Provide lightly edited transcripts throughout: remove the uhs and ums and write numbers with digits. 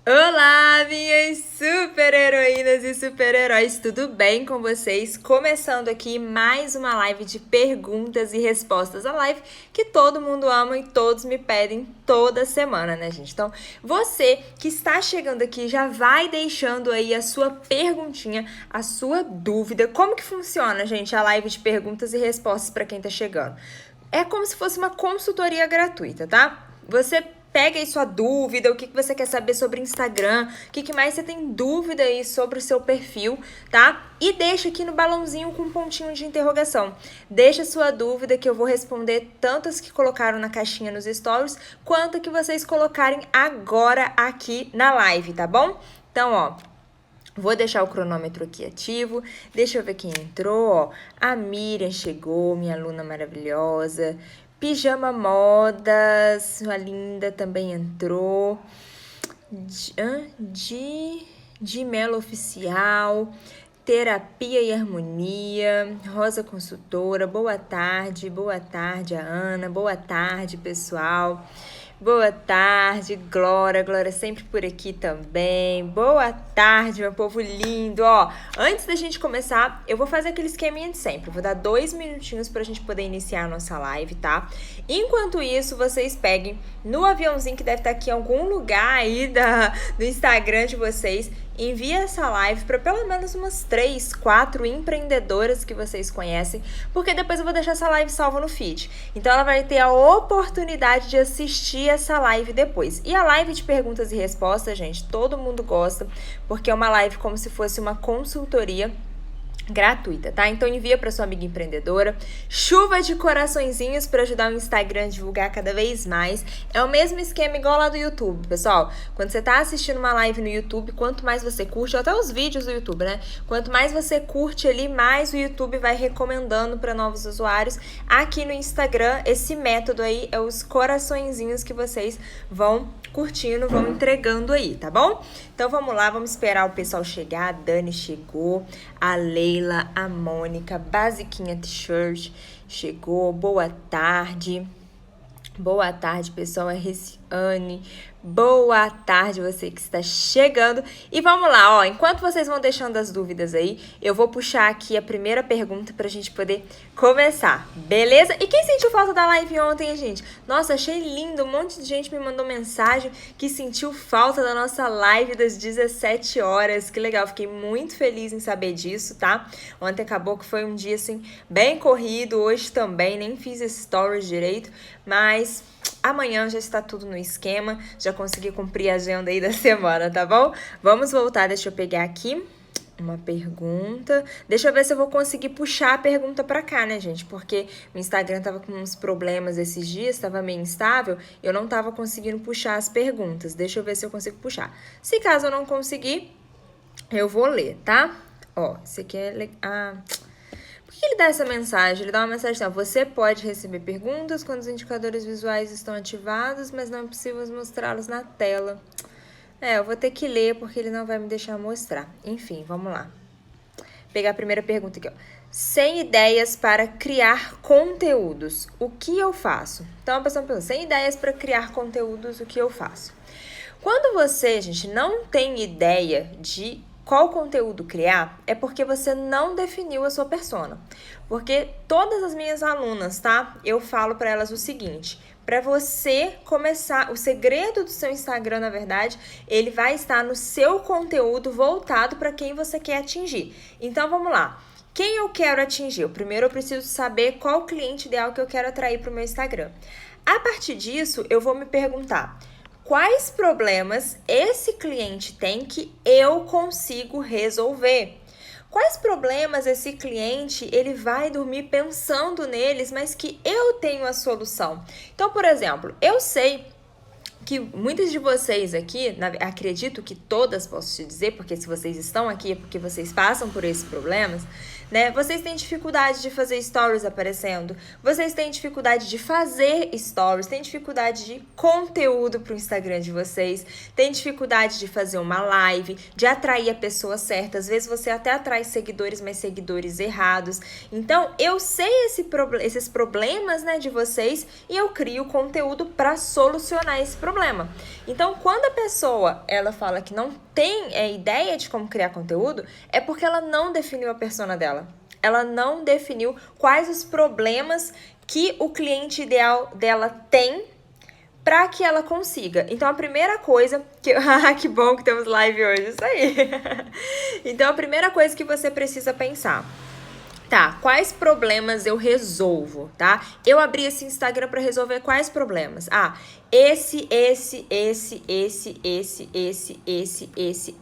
Olá, minhas super-heroínas e super-heróis, tudo bem com vocês? Começando aqui mais uma live de perguntas e respostas, a live que todo mundo ama e todos me pedem toda semana, né, gente? Então, você que está chegando aqui já vai deixando aí a sua perguntinha, a sua dúvida. Como que funciona, gente, a live de perguntas e respostas para quem tá chegando? É como se fosse uma consultoria gratuita, tá? Você pega aí sua dúvida, o que você quer saber sobre Instagram, o que mais você tem dúvida aí sobre o seu perfil, tá? E deixa aqui no balãozinho com um pontinho de interrogação. Deixa sua dúvida que eu vou responder tanto as que colocaram na caixinha nos stories, quanto que vocês colocarem agora aqui na live, tá bom? Então, ó, vou deixar o cronômetro aqui ativo. Deixa eu ver quem entrou, ó. A Miriam chegou, minha aluna maravilhosa. Pijama Modas, sua linda também entrou. De Melo Oficial. Terapia e Harmonia, Rosa Consultora, boa tarde a Ana, boa tarde pessoal, boa tarde Glória sempre por aqui também, boa tarde meu povo lindo, ó, antes da gente começar, eu vou fazer aquele esqueminha de sempre, vou dar 2 minutinhos pra gente poder iniciar a nossa live, tá? Enquanto isso, vocês peguem no aviãozinho que deve estar aqui em algum lugar aí do Instagram de vocês, envia essa live para pelo menos umas 3, 4 empreendedoras que vocês conhecem, porque depois eu vou deixar essa live salva no feed. Então ela vai ter a oportunidade de assistir essa live depois. E a live de perguntas e respostas, gente, todo mundo gosta, porque é uma live como se fosse uma consultoria gratuita, tá? Então envia para sua amiga empreendedora. Chuva de coraçõezinhos para ajudar o Instagram a divulgar cada vez mais. É o mesmo esquema igual lá do YouTube, pessoal. Quando você tá assistindo uma live no YouTube, quanto mais você curte, ou até os vídeos do YouTube, né? Quanto mais você curte ali, mais o YouTube vai recomendando para novos usuários. Aqui no Instagram, esse método aí é os coraçõezinhos que vocês vão curtindo, vão entregando aí, tá bom? Então vamos lá, vamos esperar o pessoal chegar. A Dani chegou, a Leila, a Mônica, Basiquinha T-shirt chegou, boa tarde. Boa tarde, pessoal, é Reciane. Boa tarde, você que está chegando. E vamos lá, ó, enquanto vocês vão deixando as dúvidas aí, eu vou puxar aqui a primeira pergunta pra gente poder começar, beleza? E quem sentiu falta da live ontem, gente? Nossa, achei lindo, um monte de gente me mandou mensagem que sentiu falta da nossa live das 17 horas. Que legal, fiquei muito feliz em saber disso, tá? Ontem acabou que foi um dia, assim, bem corrido, hoje também, nem fiz stories direito, mas amanhã já está tudo no esquema, já consegui cumprir a agenda aí da semana, tá bom? Vamos voltar, deixa eu pegar aqui uma pergunta. Deixa eu ver se eu vou conseguir puxar a pergunta pra cá, né, gente? Porque o Instagram tava com uns problemas esses dias, tava meio instável, eu não tava conseguindo puxar as perguntas. Deixa eu ver se eu consigo puxar. Se caso eu não conseguir, eu vou ler, tá? Ó, esse aqui é... Por que ele dá essa mensagem? Ele dá uma mensagem assim, você pode receber perguntas quando os indicadores visuais estão ativados, mas não é possível mostrá-los na tela. Eu vou ter que ler porque ele não vai me deixar mostrar. Enfim, vamos lá. Pegar a primeira pergunta aqui, ó. Sem ideias para criar conteúdos, o que eu faço? Então, a pessoa pergunta, sem ideias para criar conteúdos, o que eu faço? Quando você, gente, não tem ideia de qual conteúdo criar, é porque você não definiu a sua persona. Porque todas as minhas alunas, tá? Eu falo para elas o seguinte, para você começar, o segredo do seu Instagram, na verdade, ele vai estar no seu conteúdo voltado para quem você quer atingir. Então, vamos lá. Quem eu quero atingir? Primeiro eu preciso saber qual o cliente ideal que eu quero atrair para o meu Instagram. A partir disso, eu vou me perguntar, quais problemas esse cliente tem que eu consigo resolver? Quais problemas esse cliente ele vai dormir pensando neles, mas que eu tenho a solução? Então, por exemplo, eu sei que muitas de vocês aqui, acredito que todas posso te dizer, porque se vocês estão aqui é porque vocês passam por esses problemas, né? Vocês têm dificuldade de fazer stories aparecendo, vocês têm dificuldade de fazer stories, têm dificuldade de conteúdo pro Instagram de vocês, têm dificuldade de fazer uma live, de atrair a pessoa certa. Às vezes você até atrai seguidores, mas seguidores errados. Então, eu sei esses problemas, né, de vocês, e eu crio conteúdo para solucionar esse problema. Então, quando a pessoa ela fala que não tem ideia de como criar conteúdo, é porque ela não definiu a persona dela. Ela não definiu quais os problemas que o cliente ideal dela tem para que ela consiga. Então, a primeira coisa que... que bom que temos live hoje, isso aí. Então, a primeira coisa que você precisa pensar: tá, quais problemas eu resolvo, tá? Eu abri esse Instagram para resolver quais problemas?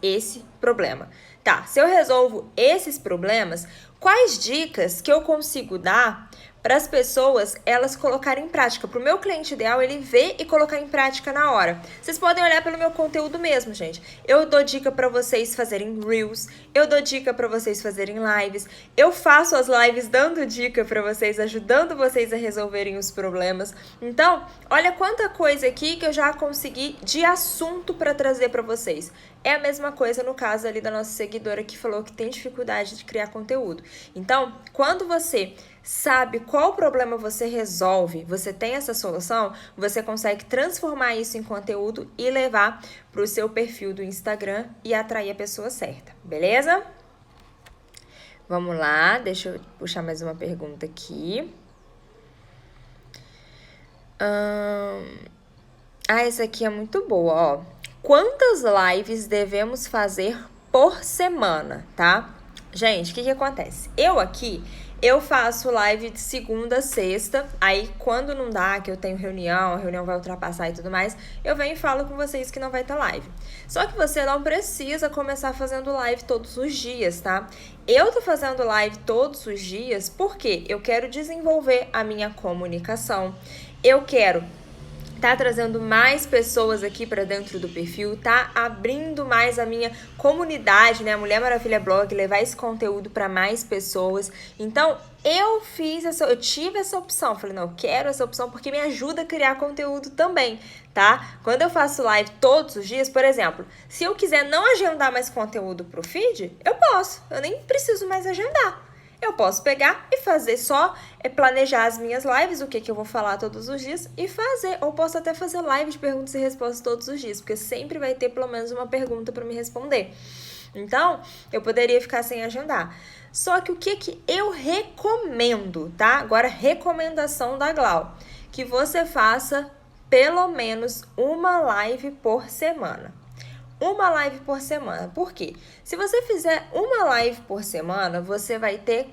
Esse problema. Tá, se eu resolvo esses problemas, quais dicas que eu consigo dar para as pessoas elas colocarem em prática? Para o meu cliente ideal, ele ver e colocar em prática na hora. Vocês podem olhar pelo meu conteúdo mesmo, gente. Eu dou dica para vocês fazerem Reels, eu dou dica para vocês fazerem lives, eu faço as lives dando dica para vocês, ajudando vocês a resolverem os problemas. Então, olha quanta coisa aqui que eu já consegui de assunto para trazer para vocês. É a mesma coisa no caso ali da nossa seguidora que falou que tem dificuldade de criar conteúdo. Então, quando você sabe qual problema você resolve, você tem essa solução, você consegue transformar isso em conteúdo e levar para o seu perfil do Instagram e atrair a pessoa certa, beleza? Vamos lá, deixa eu puxar mais uma pergunta aqui. Essa aqui é muito boa, ó. Quantas lives devemos fazer por semana, tá? Gente, o que acontece? Eu faço live de segunda a sexta, aí quando não dá, que eu tenho reunião, a reunião vai ultrapassar e tudo mais, eu venho e falo com vocês que não vai ter live. Só que você não precisa começar fazendo live todos os dias, tá? Eu tô fazendo live todos os dias porque eu quero desenvolver a minha comunicação, eu quero tá trazendo mais pessoas aqui para dentro do perfil, tá abrindo mais a minha comunidade, né, a Mulher Maravilha Blog, levar esse conteúdo para mais pessoas. Então, eu tive essa opção, falei, não, eu quero essa opção porque me ajuda a criar conteúdo também, tá? Quando eu faço live todos os dias, por exemplo, se eu quiser não agendar mais conteúdo pro feed, eu posso, eu nem preciso mais agendar. Eu posso pegar e fazer só, planejar as minhas lives, o que eu vou falar todos os dias e fazer. Ou posso até fazer live de perguntas e respostas todos os dias, porque sempre vai ter pelo menos uma pergunta para me responder. Então, eu poderia ficar sem agendar. Só que o que eu recomendo, tá? Agora, recomendação da Glau, que você faça pelo menos uma live por semana. Uma live por semana. Por quê? Se você fizer uma live por semana, você vai ter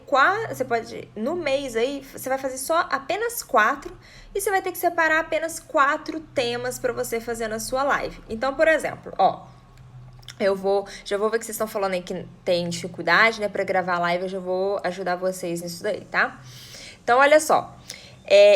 no mês aí, você vai fazer só apenas 4 e você vai ter que separar apenas 4 temas para você fazer na sua live. Então, por exemplo, ó, já vou ver que vocês estão falando aí que tem dificuldade, né, para gravar live, eu já vou ajudar vocês nisso daí, tá? Então, olha só.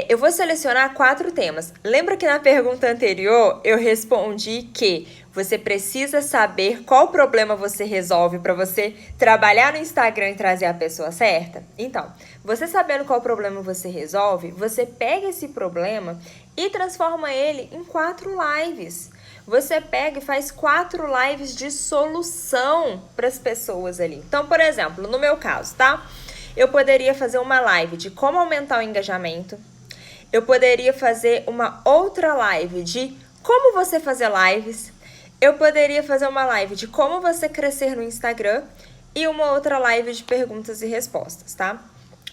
Eu vou selecionar 4 temas. Lembra que na pergunta anterior eu respondi que você precisa saber qual problema você resolve para você trabalhar no Instagram e trazer a pessoa certa? Então, você sabendo qual problema você resolve, você pega esse problema e transforma ele em 4 lives. Você pega e faz 4 lives de solução para as pessoas ali. Então, por exemplo, no meu caso, tá? Eu poderia fazer uma live de como aumentar o engajamento. Eu poderia fazer uma outra live de como você fazer lives. Eu poderia fazer uma live de como você crescer no Instagram. E uma outra live de perguntas e respostas, tá?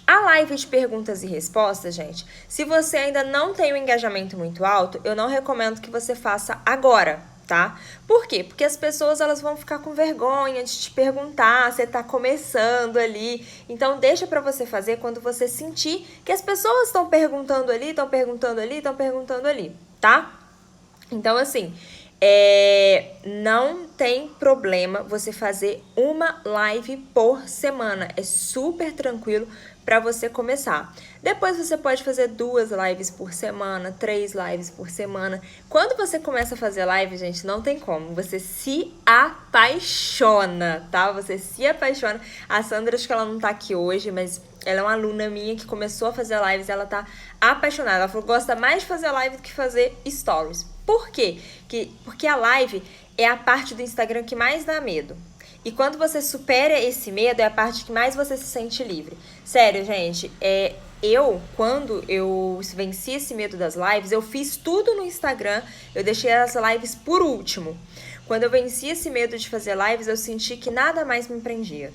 A live de perguntas e respostas, gente, se você ainda não tem um engajamento muito alto, eu não recomendo que você faça agora, tá? Por quê? Porque as pessoas elas vão ficar com vergonha de te perguntar, você tá começando ali. Então, deixa pra você fazer quando você sentir que as pessoas estão perguntando ali, tá? Então, assim, não tem problema você fazer uma live por semana. É super tranquilo para você começar. Depois você pode fazer 2 lives por semana, 3 lives por semana. Quando você começa a fazer live, gente, não tem como. Você se apaixona, tá? Você se apaixona. A Sandra, acho que ela não tá aqui hoje, mas ela é uma aluna minha que começou a fazer lives, ela tá apaixonada. Ela falou que gosta mais de fazer live do que fazer stories. Por quê? Porque a live é a parte do Instagram que mais dá medo. E quando você supera esse medo, é a parte que mais você se sente livre. Sério, gente, quando eu venci esse medo das lives, eu fiz tudo no Instagram, eu deixei as lives por último. Quando eu venci esse medo de fazer lives, eu senti que nada mais me prendia.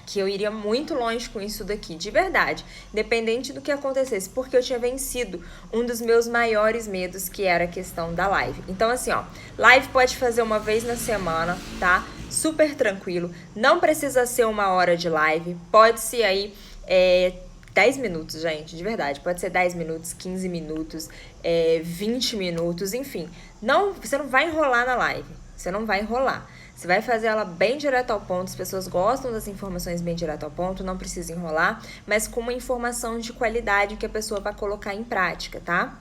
Que eu iria muito longe com isso daqui, de verdade, independente do que acontecesse, porque eu tinha vencido um dos meus maiores medos, que era a questão da live. Então, assim, ó, live pode fazer uma vez na semana, tá? Super tranquilo, não precisa ser 1 hora de live, pode ser aí 10 minutos, gente, de verdade, pode ser 10 minutos, 15 minutos, 20 minutos, enfim, você não vai enrolar na live, você não vai enrolar. Você vai fazer ela bem direto ao ponto, as pessoas gostam das informações bem direto ao ponto, não precisa enrolar, mas com uma informação de qualidade que a pessoa vai colocar em prática, tá?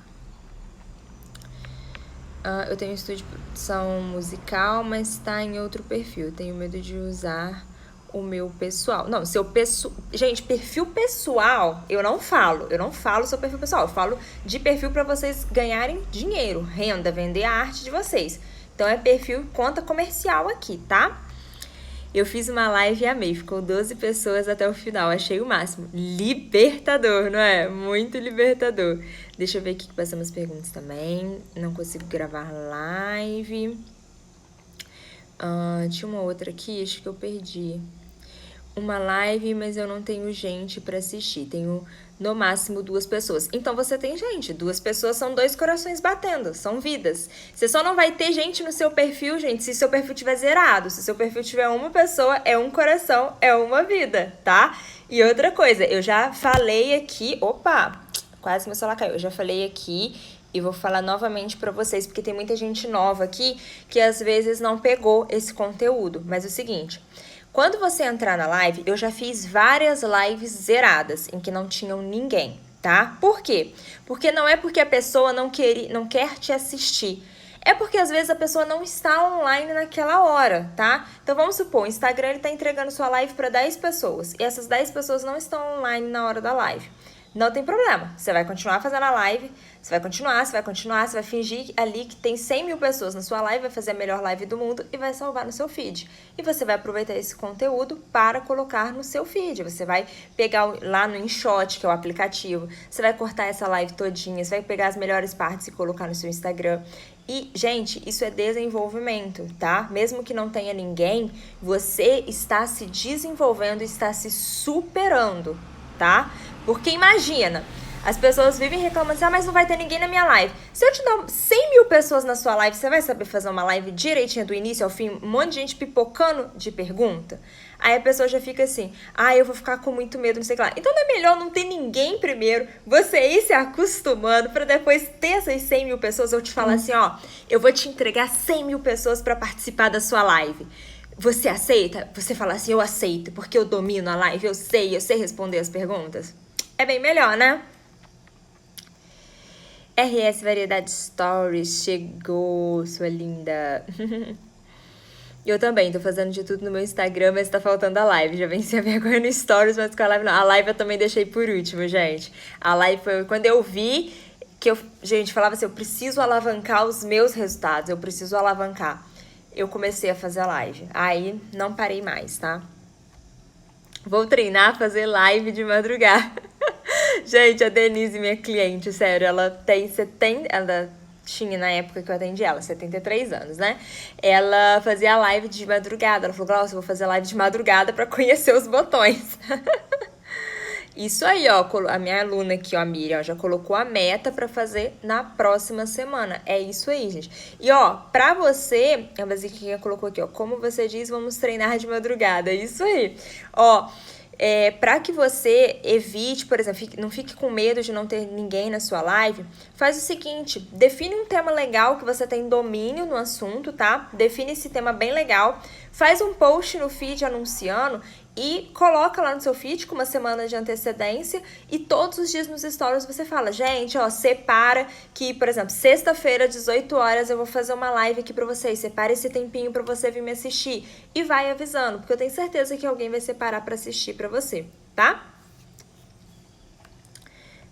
Eu tenho um estúdio de produção musical, mas tá em outro perfil. Tenho medo de usar o meu pessoal. Não, seu pessoal... Gente, perfil pessoal, eu não falo seu perfil pessoal. Eu falo de perfil para vocês ganharem dinheiro, renda, vender a arte de vocês. Então, é perfil conta comercial aqui, tá? Eu fiz uma live e amei. Ficou 12 pessoas até o final. Achei o máximo. Libertador, não é? Muito libertador. Deixa eu ver aqui que passamos as perguntas também. Não consigo gravar live. Tinha uma outra aqui, acho que eu perdi. Uma live, mas eu não tenho gente pra assistir. Tenho, no máximo, 2 pessoas. Então, você tem gente. 2 pessoas são 2 corações batendo. São vidas. Você só não vai ter gente no seu perfil, gente, se seu perfil tiver zerado. Se seu perfil tiver 1 pessoa, é 1 coração, é 1 vida, tá? E outra coisa, eu já falei aqui... Opa! Quase meu celular caiu. Eu já falei aqui... E vou falar novamente pra vocês, porque tem muita gente nova aqui que às vezes não pegou esse conteúdo. Mas é o seguinte... Quando você entrar na live, eu já fiz várias lives zeradas, em que não tinham ninguém, tá? Por quê? Porque não é porque a pessoa não quer te assistir. É porque às vezes a pessoa não está online naquela hora, tá? Então vamos supor, o Instagram ele tá entregando sua live para 10 pessoas. E essas 10 pessoas não estão online na hora da live. Não tem problema, você vai continuar fazendo a live, você vai fingir ali que tem 100 mil pessoas na sua live, vai fazer a melhor live do mundo e vai salvar no seu feed. E você vai aproveitar esse conteúdo para colocar no seu feed. Você vai pegar lá no InShot, que é o aplicativo, você vai cortar essa live todinha, você vai pegar as melhores partes e colocar no seu Instagram. E, gente, isso é desenvolvimento, tá? Mesmo que não tenha ninguém, você está se desenvolvendo, está se superando, tá? Porque imagina, as pessoas vivem reclamando assim, mas não vai ter ninguém na minha live. Se eu te dar 100 mil pessoas na sua live, você vai saber fazer uma live direitinha do início ao fim? Um monte de gente pipocando de pergunta? Aí a pessoa já fica assim, eu vou ficar com muito medo, não sei o que lá. Então não é melhor não ter ninguém primeiro, você ir se acostumando pra depois ter essas 100 mil pessoas. Eu te falar assim, eu vou te entregar 100 mil pessoas pra participar da sua live. Você aceita? Você fala assim, eu aceito, porque eu domino a live, eu sei responder as perguntas. É bem melhor, né? RS Variedade Stories chegou, sua linda. Eu também tô fazendo de tudo no meu Instagram, mas tá faltando a live. Já venci a vergonha no Stories, mas com a live não. A live eu também deixei por último, gente. A live foi quando eu vi que gente, falava assim, eu preciso alavancar os meus resultados, eu preciso alavancar. Eu comecei a fazer a live. Aí não parei mais, tá? Vou treinar a fazer live de madrugada. Gente, a Denise, minha cliente, sério, ela tinha na época que eu atendi ela, 73 anos, né? Ela fazia live de madrugada. Ela falou, nossa, eu vou fazer live de madrugada pra conhecer os botões. Isso aí, ó, a minha aluna aqui, ó, a Miriam, já colocou a meta pra fazer na próxima semana. É isso aí, gente. E, ó, pra você, a basiquinha colocou aqui, ó, como você diz, vamos treinar de madrugada. É isso aí. Ó, Para que você evite, por exemplo, não fique com medo de não ter ninguém na sua live, faz o seguinte, define um tema legal que você tem domínio no assunto, tá? Define esse tema bem legal, faz um post no feed anunciando e coloca lá no seu feed com uma semana de antecedência e todos os dias nos stories você fala, gente, ó, separa que, por exemplo, sexta-feira, 18 horas, eu vou fazer uma live aqui pra vocês, separa esse tempinho pra você vir me assistir e vai avisando, porque eu tenho certeza que alguém vai separar pra assistir pra você, tá?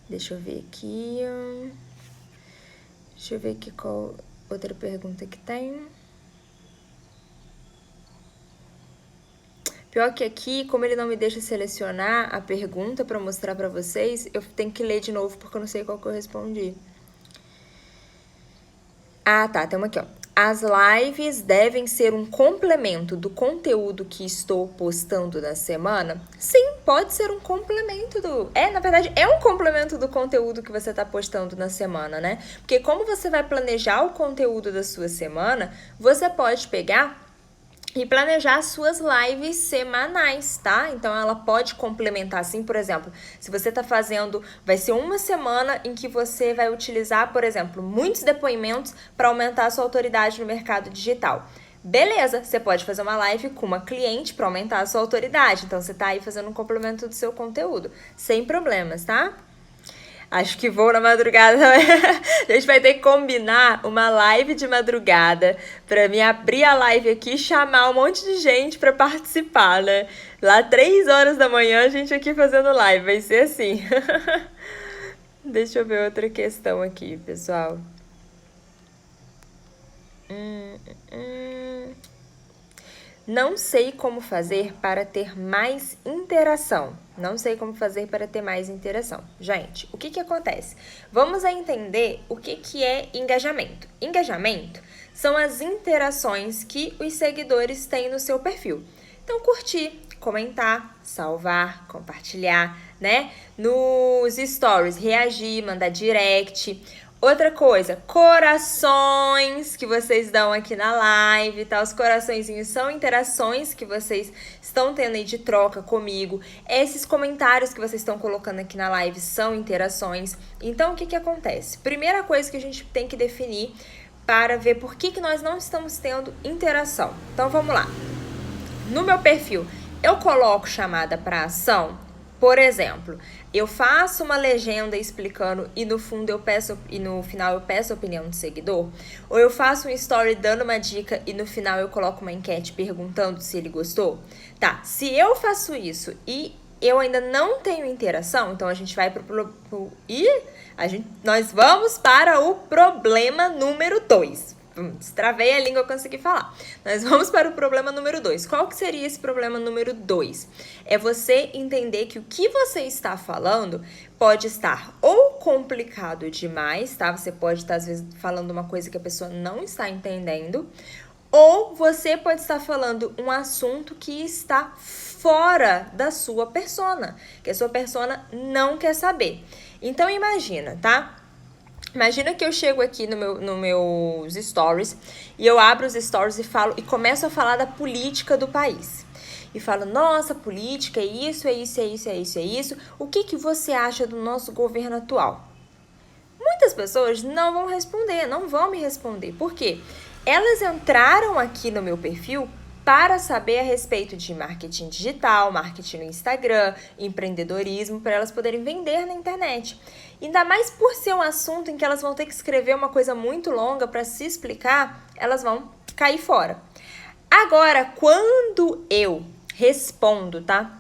Deixa eu ver aqui, qual outra pergunta que tem. Pior que aqui, como ele não me deixa selecionar a pergunta pra mostrar pra vocês, eu tenho que ler de novo porque eu não sei qual que eu respondi. Ah, tá, tem uma aqui, ó. As lives devem ser um complemento do conteúdo que estou postando na semana? Sim, pode ser um complemento na verdade, é um complemento do conteúdo que você tá postando na semana, né? Porque como você vai planejar o conteúdo da sua semana, você pode pegar e planejar as suas lives semanais, tá? Então, ela pode complementar, assim, por exemplo, se você tá fazendo, vai ser uma semana em que você vai utilizar, por exemplo, muitos depoimentos para aumentar a sua autoridade no mercado digital. Beleza, você pode fazer uma live com uma cliente para aumentar a sua autoridade. Então, você tá aí fazendo um complemento do seu conteúdo, sem problemas, tá? Acho que vou na madrugada também. A gente vai ter que combinar uma live de madrugada pra me abrir a live aqui e chamar um monte de gente pra participar, né? Lá 3 horas da manhã a gente aqui fazendo live, vai ser assim. Deixa eu ver outra questão aqui, pessoal. Não sei como fazer para ter mais interação. Não sei como fazer para ter mais interação. Gente, o que acontece? Vamos a entender o que é engajamento. Engajamento são as interações que os seguidores têm no seu perfil. Então, curtir, comentar, salvar, compartilhar, né? Nos stories, reagir, mandar direct. Outra coisa, corações que vocês dão aqui na live, tá? Os coraçõezinhos são interações que vocês estão tendo aí de troca comigo. Esses comentários que vocês estão colocando aqui na live são interações. Então, o que acontece? Primeira coisa que a gente tem que definir para ver por que nós não estamos tendo interação. Então, vamos lá. No meu perfil, eu coloco chamada para ação. Por exemplo, eu faço uma legenda explicando e no fundo eu peço e no final eu peço a opinião do seguidor, ou eu faço um story dando uma dica e no final eu coloco uma enquete perguntando se ele gostou. Tá, se eu faço isso e eu ainda não tenho interação, então a gente vai nós vamos para o problema número 2. Destravei a língua, eu consegui falar. Nós vamos para o problema número 2. Qual que seria esse problema número 2? É você entender que o que você está falando pode estar ou complicado demais, tá? Você pode estar, às vezes, falando uma coisa que a pessoa não está entendendo, ou você pode estar falando um assunto que está fora da sua persona, que a sua persona não quer saber. Então, imagina, tá? Imagina que eu chego aqui no meus stories e eu abro os stories e começo a falar da política do país. E falo, nossa, política é isso, é isso, é isso, é isso, é isso. O que você acha do nosso governo atual? Muitas pessoas não vão responder, não vão me responder. Por quê? Elas entraram aqui no meu perfil para saber a respeito de marketing digital, marketing no Instagram, empreendedorismo, para elas poderem vender na internet. Ainda mais por ser um assunto em que elas vão ter que escrever uma coisa muito longa para se explicar, elas vão cair fora. Agora, quando eu respondo, tá?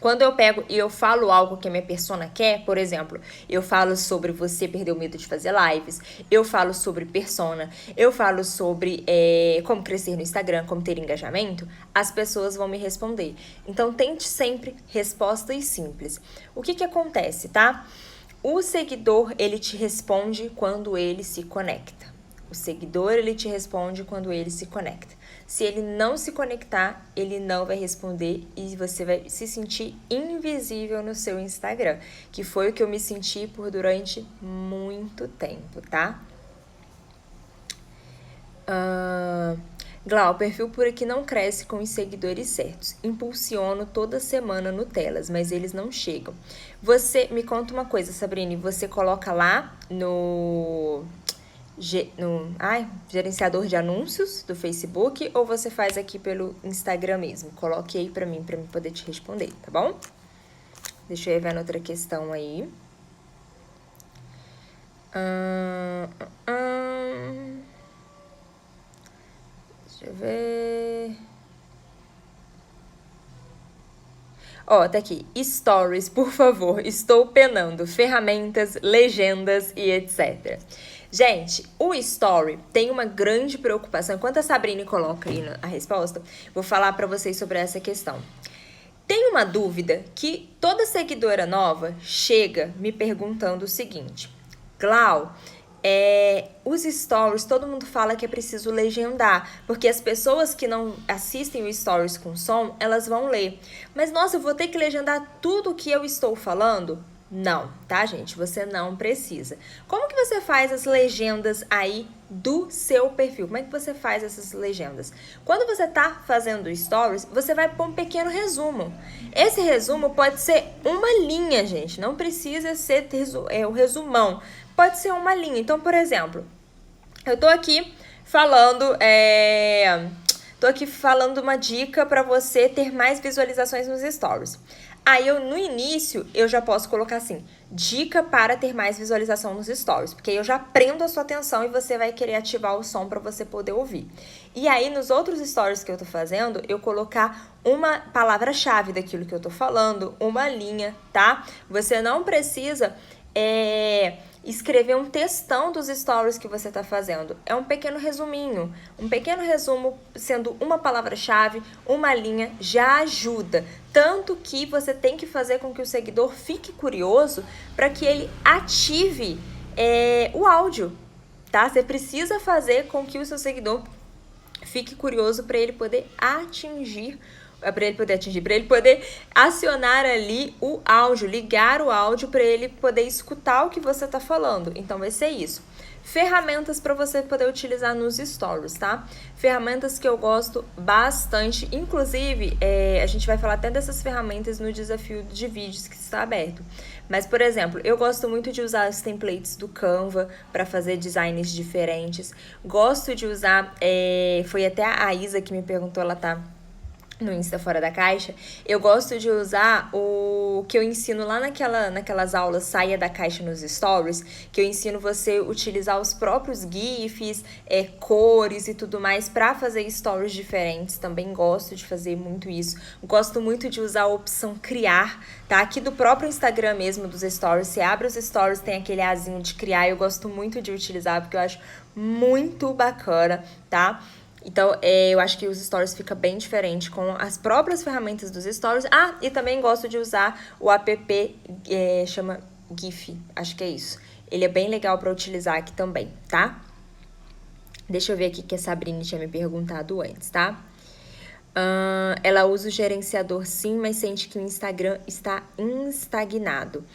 Quando eu pego e eu falo algo que a minha persona quer, por exemplo, eu falo sobre você perder o medo de fazer lives, eu falo sobre persona, eu falo sobre como crescer no Instagram, como ter engajamento, as pessoas vão me responder. Então, tente sempre respostas simples. O que acontece, tá? O seguidor, ele te responde quando ele se conecta. O seguidor, ele te responde quando ele se conecta. Se ele não se conectar, ele não vai responder e você vai se sentir invisível no seu Instagram, que foi o que eu me senti durante muito tempo, tá? Glau, o perfil por aqui não cresce com os seguidores certos. Impulsiono toda semana Nutelas, mas eles não chegam. Você, me conta uma coisa, Sabrine, você coloca lá no gerenciador de anúncios do Facebook ou você faz aqui pelo Instagram mesmo? Coloque aí pra mim poder te responder, tá bom? Deixa eu ir vendo outra questão aí. Deixa eu ver. Ó, tá aqui. Stories, por favor. Estou penando. Ferramentas, legendas e etc. Gente, o Story tem uma grande preocupação. Enquanto a Sabrine coloca aí a resposta, vou falar pra vocês sobre essa questão. Tem uma dúvida que toda seguidora nova chega me perguntando o seguinte. Glau, os stories, todo mundo fala que é preciso legendar, porque as pessoas que não assistem o stories com som, elas vão ler. Mas, nossa, eu vou ter que legendar tudo o que eu estou falando? Não, tá, gente? Você não precisa. Como que você faz as legendas aí do seu perfil? Como é que você faz essas legendas? Quando você tá fazendo stories, você vai pôr um pequeno resumo. Esse resumo pode ser uma linha, gente. Não precisa ser o resumão. Pode ser uma linha. Então, por exemplo, eu tô aqui falando... Tô aqui falando uma dica para você ter mais visualizações nos stories. Aí, no início, eu já posso colocar assim, dica para ter mais visualização nos stories, porque aí eu já prendo a sua atenção e você vai querer ativar o som para você poder ouvir. E aí, nos outros stories que eu tô fazendo, eu colocar uma palavra-chave daquilo que eu tô falando, uma linha, tá? Você não precisa escrever um textão dos stories que você tá fazendo. É um pequeno resuminho. Um pequeno resumo sendo uma palavra-chave, uma linha, já ajuda. Tanto que você tem que fazer com que o seguidor fique curioso para que ele ative o áudio, tá? Você precisa fazer com que o seu seguidor fique curioso para ele poder para ele poder acionar ali o áudio, ligar o áudio para ele poder escutar o que você tá falando. Então vai ser isso. Ferramentas para você poder utilizar nos stories, tá? Ferramentas que eu gosto bastante, inclusive a gente vai falar até dessas ferramentas no desafio de vídeos que está aberto. Mas, por exemplo, eu gosto muito de usar os templates do Canva para fazer designs diferentes. Gosto de usar, foi até a Isa que me perguntou, ela tá no Insta Fora da Caixa, eu gosto de usar o que eu ensino lá naquelas aulas Saia da Caixa nos Stories, que eu ensino você a utilizar os próprios GIFs, cores e tudo mais para fazer stories diferentes. Também gosto de fazer muito isso. Gosto muito de usar a opção criar, tá? Aqui do próprio Instagram mesmo, dos Stories, você abre os Stories, tem aquele azinho de criar, eu gosto muito de utilizar, porque eu acho muito bacana, tá? Então, eu acho que os stories fica bem diferente com as próprias ferramentas dos stories. Ah, e também gosto de usar o app, chama GIF, acho que é isso. Ele é bem legal para utilizar aqui também, tá? Deixa eu ver aqui que a Sabrine tinha me perguntado antes, tá? Ela usa o gerenciador sim, mas sente que o Instagram está estagnado.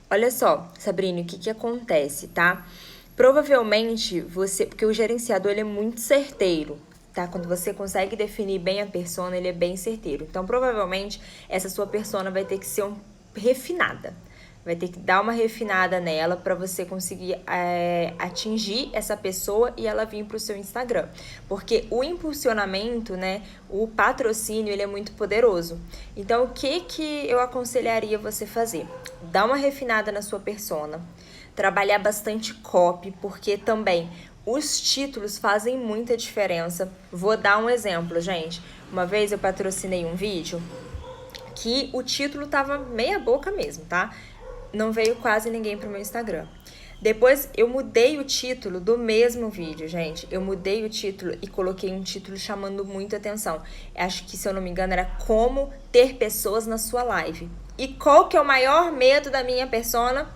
Olha só, Sabrine, o que acontece, tá? Provavelmente porque o gerenciador ele é muito certeiro, tá? Quando você consegue definir bem a persona, ele é bem certeiro. Então, provavelmente, essa sua persona vai ter que ser refinada. Vai ter que dar uma refinada nela para você conseguir atingir essa pessoa e ela vir para o seu Instagram. Porque o impulsionamento, né, o patrocínio, ele é muito poderoso. Então, o que eu aconselharia você fazer? Dá uma refinada na sua persona. Trabalhar bastante copy, porque também os títulos fazem muita diferença. Vou dar um exemplo, gente. Uma vez eu patrocinei um vídeo que o título tava meia boca mesmo, tá? Não veio quase ninguém pro meu Instagram. Depois eu mudei o título do mesmo vídeo, gente. Eu mudei o título e coloquei um título chamando muito atenção. Acho que, se eu não me engano, era como ter pessoas na sua live. E qual que é o maior medo da minha persona?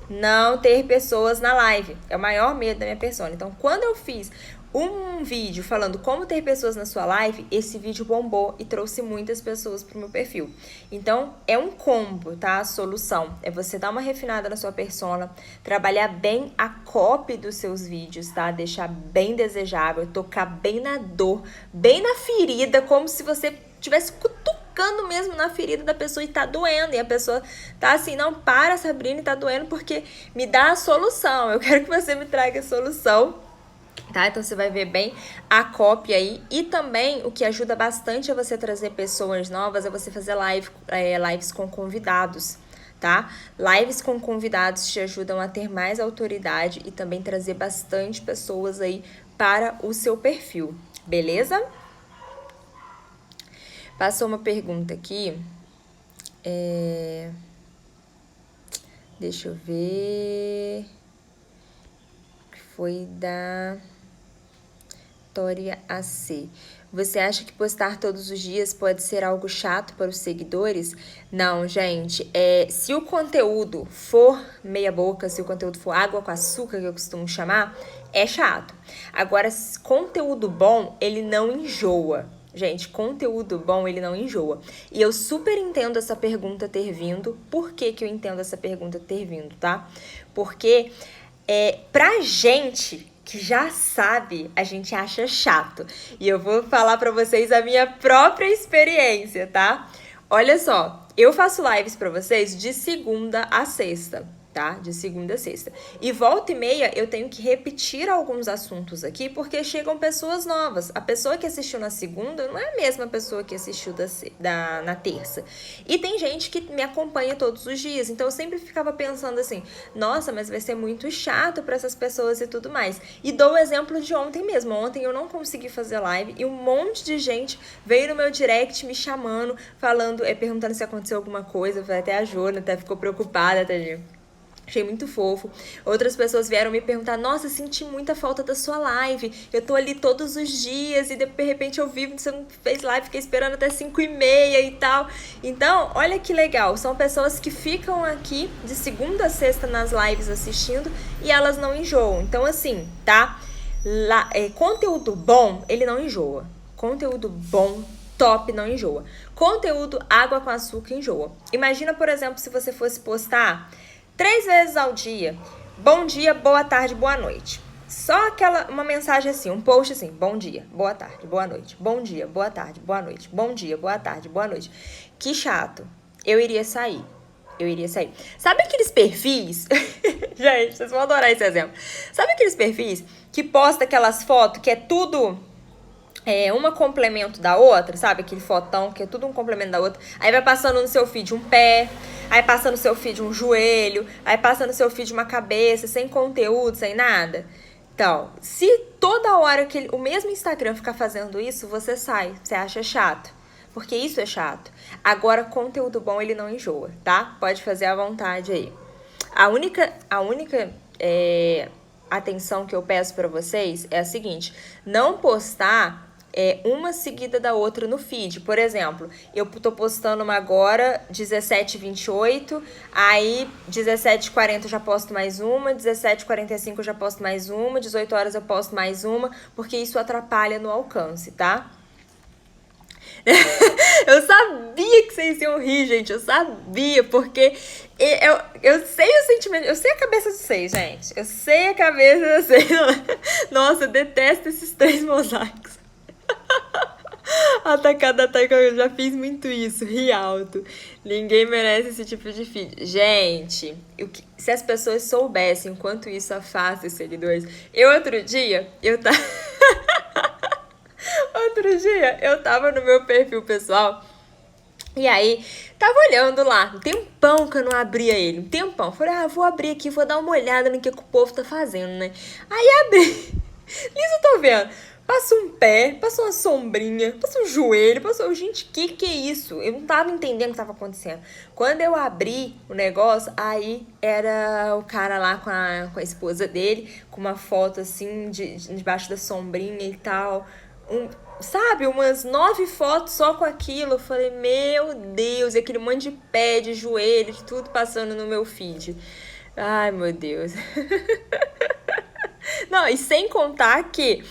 Não ter pessoas na live. É o maior medo da minha persona. Então, quando eu fiz um vídeo falando como ter pessoas na sua live, esse vídeo bombou e trouxe muitas pessoas pro meu perfil. Então, é um combo, tá? A solução é você dar uma refinada na sua persona, trabalhar bem a copy dos seus vídeos, tá? Deixar bem desejável, tocar bem na dor, bem na ferida, como se você tivesse cutucando mesmo na ferida da pessoa e tá doendo. E a pessoa tá assim, não, para, Sabrina, tá doendo porque me dá a solução. Eu quero que você me traga a solução. Tá? Então você vai ver bem a cópia aí. E também o que ajuda bastante a você trazer pessoas novas é você fazer lives com convidados, tá? Lives com convidados te ajudam a ter mais autoridade e também trazer bastante pessoas aí para o seu perfil, beleza? Passou uma pergunta aqui. Deixa eu ver. Foi da Tória AC. Você acha que postar todos os dias pode ser algo chato para os seguidores? Não, gente. Se o conteúdo for meia boca, se o conteúdo for água com açúcar, que eu costumo chamar, é chato. Agora, conteúdo bom, ele não enjoa. Gente, conteúdo bom, ele não enjoa. E eu super entendo essa pergunta ter vindo. Por que que eu entendo essa pergunta ter vindo, tá? Porque pra gente que já sabe, a gente acha chato. E eu vou falar pra vocês a minha própria experiência, tá? Olha só, eu faço lives pra vocês de segunda a sexta, tá? De segunda a sexta. E volta e meia eu tenho que repetir alguns assuntos aqui porque chegam pessoas novas. A pessoa que assistiu na segunda não é a mesma pessoa que assistiu na terça. E tem gente que me acompanha todos os dias. Então eu sempre ficava pensando assim, nossa, mas vai ser muito chato para essas pessoas e tudo mais. E dou o exemplo de ontem mesmo. Ontem eu não consegui fazer live e um monte de gente veio no meu direct me chamando, falando, perguntando se aconteceu alguma coisa. Até a Jona até ficou preocupada, tadinha. Achei muito fofo. Outras pessoas vieram me perguntar, nossa, senti muita falta da sua live. Eu tô ali todos os dias e de repente eu vi, você não fez live, fiquei esperando até 5h30 e tal. Então, olha que legal. São pessoas que ficam aqui de segunda a sexta nas lives assistindo e elas não enjoam. Então, assim, tá? Conteúdo bom, ele não enjoa. Conteúdo bom, top, não enjoa. Conteúdo água com açúcar enjoa. Imagina, por exemplo, se você fosse postar 3 vezes ao dia, bom dia, boa tarde, boa noite. Só uma mensagem assim, um post assim, bom dia, boa tarde, boa noite, bom dia, boa tarde, boa noite, bom dia, boa tarde, boa noite. Que chato. Eu iria sair. Sabe aqueles perfis? Gente, vocês vão adorar esse exemplo. Sabe aqueles perfis que posta aquelas fotos que é tudo uma complemento da outra, sabe? Aquele fotão que é tudo um complemento da outra. Aí vai passando no seu feed um pé, aí passa no seu feed um joelho, aí passa no seu feed uma cabeça, sem conteúdo, sem nada. Então, se toda hora que o mesmo Instagram ficar fazendo isso, você sai, você acha chato. Porque isso é chato. Agora, conteúdo bom, ele não enjoa, tá? Pode fazer à vontade aí. A única atenção que eu peço pra vocês é a seguinte, não postar uma seguida da outra no feed. Por exemplo, eu tô postando uma agora, 17h28, aí 17h40 eu já posto mais uma, 17h45 eu já posto mais uma, 18 horas eu posto mais uma, porque isso atrapalha no alcance, tá? Eu sabia que vocês iam rir, gente. Eu sabia, porque eu sei o sentimento, eu sei a cabeça de vocês, gente. Eu sei a cabeça de vocês. Nossa, eu detesto esses 3 mosaicos. Atacada, eu já fiz muito isso, ri alto. Ninguém merece esse tipo de feed. Gente, se as pessoas soubessem o quanto isso afasta os seguidores. Outro dia, eu tava no meu perfil pessoal e aí tava olhando lá, um tempão que eu não abria ele, um tempão. Falei, vou abrir aqui, vou dar uma olhada no que o povo tá fazendo, né? Aí abri, nisso eu tô vendo, passa um pé, passa uma sombrinha, passa um joelho, gente, que é isso? Eu não tava entendendo o que tava acontecendo. Quando eu abri o negócio, aí era o cara lá com a esposa dele, com uma foto assim, debaixo da sombrinha e tal, sabe, umas 9 fotos só com aquilo. Eu falei, meu Deus, e aquele monte de pé, de joelho, de tudo passando no meu feed. Ai, meu Deus. Não, e sem contar que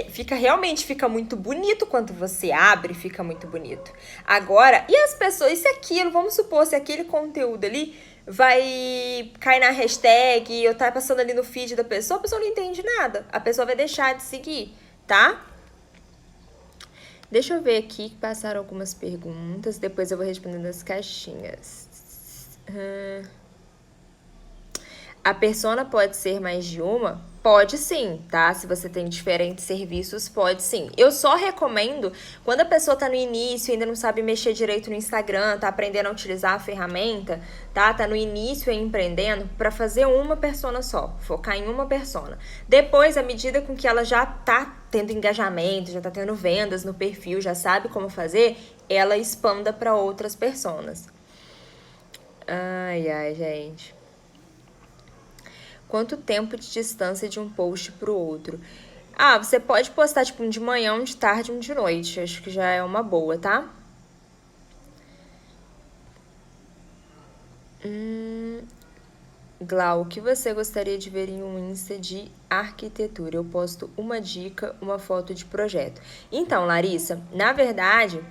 Fica muito bonito quando você abre, fica muito bonito. Agora, e as pessoas, e se aquilo, vamos supor, se aquele conteúdo ali vai cair na hashtag, ou tá passando ali no feed da pessoa, a pessoa não entende nada. A pessoa vai deixar de seguir, tá? Deixa eu ver aqui que passaram algumas perguntas, depois eu vou respondendo as caixinhas. A persona pode ser mais de uma? Pode sim, tá? Se você tem diferentes serviços, pode sim. Eu só recomendo, quando a pessoa tá no início, ainda não sabe mexer direito no Instagram, tá aprendendo a utilizar a ferramenta, tá? Tá no início empreendendo, pra fazer uma persona só, focar em uma persona. Depois, à medida com que ela já tá tendo engajamento, já tá tendo vendas no perfil, já sabe como fazer, ela expanda pra outras personas. Ai, gente. Quanto tempo de distância de um post pro outro? Você pode postar tipo um de manhã, um de tarde, um de noite. Acho que já é uma boa, tá? Glau, o que você gostaria de ver em um Insta de arquitetura? Eu posto uma dica, uma foto de projeto. Então, Larissa, na verdade,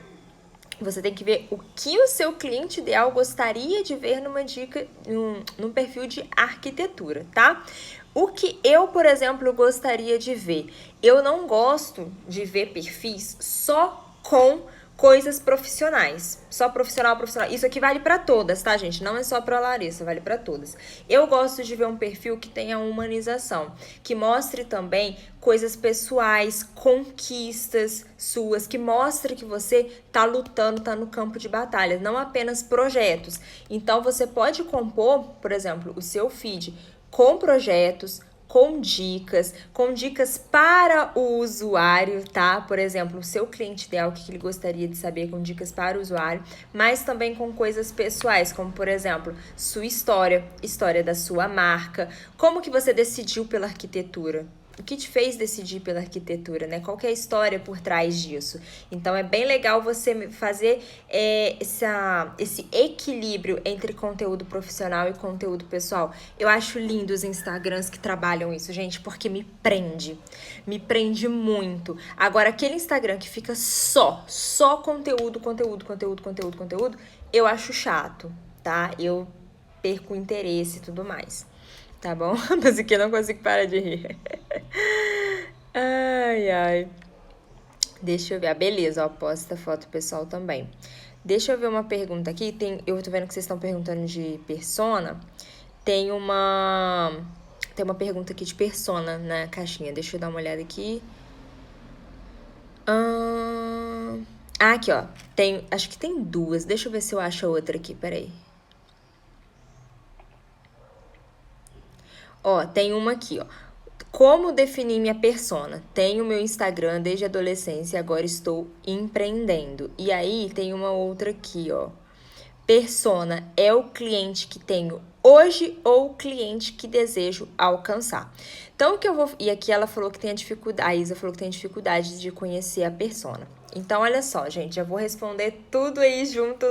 você tem que ver o que o seu cliente ideal gostaria de ver numa dica, num perfil de arquitetura, tá? O que eu, por exemplo, gostaria de ver? Eu não gosto de ver perfis só com coisas profissionais. Só profissional. Isso aqui vale pra todas, tá, gente? Não é só pra Larissa, vale pra todas. Eu gosto de ver um perfil que tenha humanização, que mostre também coisas pessoais, conquistas suas, que mostre que você tá lutando, tá no campo de batalha, não apenas projetos. Então, você pode compor, por exemplo, o seu feed com projetos, com dicas para o usuário, tá? Por exemplo, o seu cliente ideal, o que ele gostaria de saber com dicas para o usuário, mas também com coisas pessoais, como, por exemplo, sua história da sua marca, como que você decidiu pela arquitetura, o que te fez decidir pela arquitetura, né? Qual que é a história por trás disso? Então, é bem legal você fazer esse equilíbrio entre conteúdo profissional e conteúdo pessoal. Eu acho lindo os Instagrams que trabalham isso, gente, porque me prende muito. Agora, aquele Instagram que fica só conteúdo, eu acho chato, tá? Eu perco o interesse e tudo mais. Tá bom? Mas aqui eu não consigo parar de rir. Ai. Deixa eu ver. Beleza, ó, posta foto pessoal também. Deixa eu ver uma pergunta aqui. Eu tô vendo que vocês estão perguntando de persona. Tem uma pergunta aqui de persona na caixinha. Deixa eu dar uma olhada aqui. Aqui, ó. Acho que tem duas. Deixa eu ver se eu acho a outra aqui. Peraí. Ó, tem uma aqui, ó. Como definir minha persona? Tenho meu Instagram desde a adolescência e agora estou empreendendo. E aí tem uma outra aqui, ó. Persona é o cliente que tenho hoje ou o cliente que desejo alcançar. Então, o que eu vou... E aqui ela falou que tem a Isa falou que tem dificuldade de conhecer a persona. Então, olha só, gente, já vou responder tudo aí junto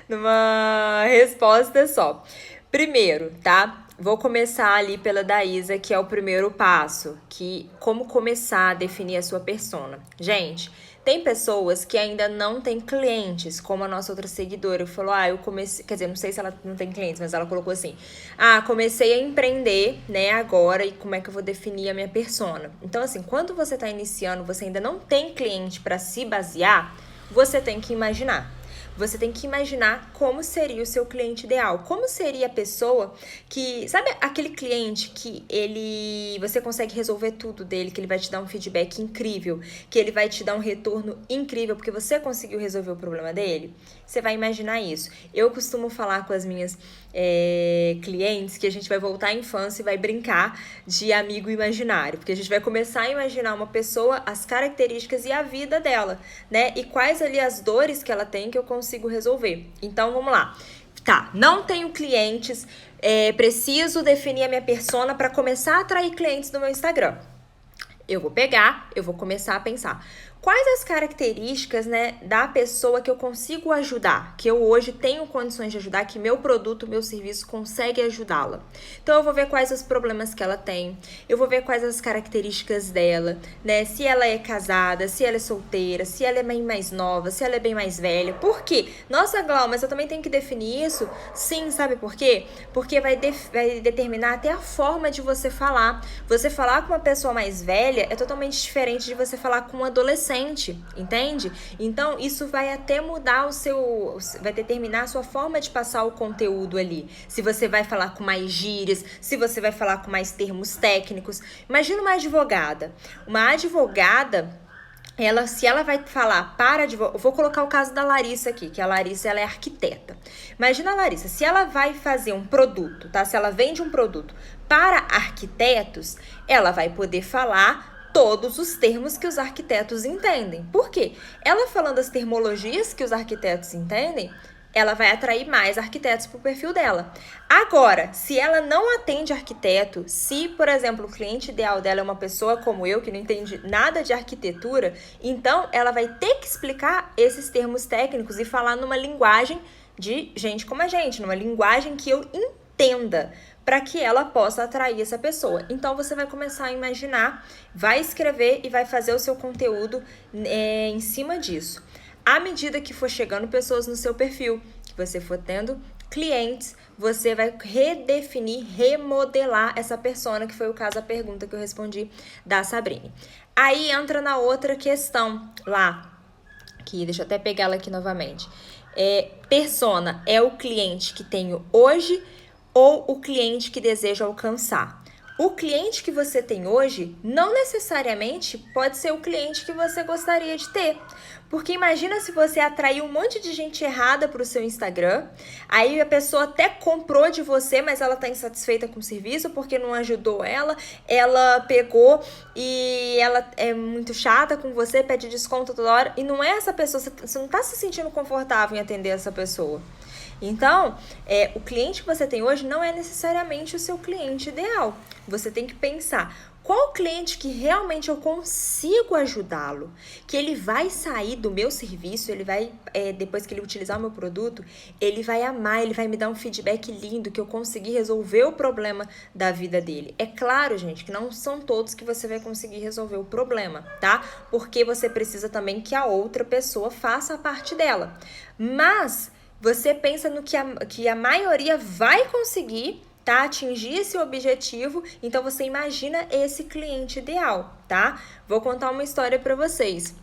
numa resposta só. Primeiro, tá? Vou começar ali pela da Isa, que é o primeiro passo, como começar a definir a sua persona. Gente, tem pessoas que ainda não têm clientes, como a nossa outra seguidora, que falou, eu comecei, quer dizer, não sei se ela não tem clientes, mas ela colocou assim, comecei a empreender, né, agora, e como é que eu vou definir a minha persona? Então, assim, quando você tá iniciando, você ainda não tem cliente para se basear, você tem que imaginar. Você tem que imaginar como seria o seu cliente ideal. Como seria a pessoa que... Sabe aquele cliente que você consegue resolver tudo dele, que ele vai te dar um feedback incrível, que ele vai te dar um retorno incrível porque você conseguiu resolver o problema dele? Você vai imaginar isso. Eu costumo falar com as minhas clientes que a gente vai voltar à infância e vai brincar de amigo imaginário, porque a gente vai começar a imaginar uma pessoa, as características e a vida dela, né? E quais ali as dores que ela tem que eu consigo resolver. Então, vamos lá. Tá, não tenho clientes, preciso definir a minha persona para começar a atrair clientes no meu Instagram. Eu vou começar a pensar Quais as características, né, da pessoa que eu consigo ajudar, que eu hoje tenho condições de ajudar, que meu produto, meu serviço consegue ajudá-la. Então eu vou ver quais os problemas que ela tem, eu vou ver quais as características dela, né, se ela é casada, se ela é solteira, se ela é bem mais nova, se ela é bem mais velha. Por quê? Nossa, Glau, mas eu também tenho que definir isso? Sim, sabe por quê? Porque vai determinar até a forma de você falar. Você falar com uma pessoa mais velha é totalmente diferente de você falar com um adolescente, entende? Então, isso vai até mudar vai determinar a sua forma de passar o conteúdo ali. Se você vai falar com mais gírias, se você vai falar com mais termos técnicos. Imagina uma advogada. Uma advogada, se ela vai falar eu vou colocar o caso da Larissa aqui, que a Larissa, ela é arquiteta. Imagina a Larissa, se ela vai fazer um produto, tá? Se ela vende um produto para arquitetos, ela vai poder falar todos os termos que os arquitetos entendem. Por quê? Ela falando as termologias que os arquitetos entendem, ela vai atrair mais arquitetos para o perfil dela. Agora, se ela não atende arquiteto, se, por exemplo, o cliente ideal dela é uma pessoa como eu, que não entende nada de arquitetura, então ela vai ter que explicar esses termos técnicos e falar numa linguagem de gente como a gente, numa linguagem que eu entenda, para que ela possa atrair essa pessoa. Então, você vai começar a imaginar, vai escrever e vai fazer o seu conteúdo em cima disso. À medida que for chegando pessoas no seu perfil, que você for tendo clientes, você vai redefinir, remodelar essa persona, que foi o caso da pergunta que eu respondi da Sabrine. Aí entra na outra questão lá, que deixa eu até pegar ela aqui novamente. Persona é o cliente que tenho hoje ou o cliente que desejo alcançar? O cliente que você tem hoje não necessariamente pode ser o cliente que você gostaria de ter. Porque imagina se você atraiu um monte de gente errada para o seu Instagram, aí a pessoa até comprou de você, mas ela está insatisfeita com o serviço porque não ajudou ela pegou e ela é muito chata com você, pede desconto toda hora, e não é essa pessoa, você não está se sentindo confortável em atender essa pessoa. Então, o cliente que você tem hoje não é necessariamente o seu cliente ideal. Você tem que pensar, qual cliente que realmente eu consigo ajudá-lo? Que ele vai sair do meu serviço, ele vai, depois que ele utilizar o meu produto, ele vai amar, ele vai me dar um feedback lindo, que eu consegui resolver o problema da vida dele. É claro, gente, que não são todos que você vai conseguir resolver o problema, tá? Porque você precisa também que a outra pessoa faça a parte dela. Mas você pensa no que a maioria vai conseguir, tá? Atingir esse objetivo, então você imagina esse cliente ideal, tá? Vou contar uma história pra vocês.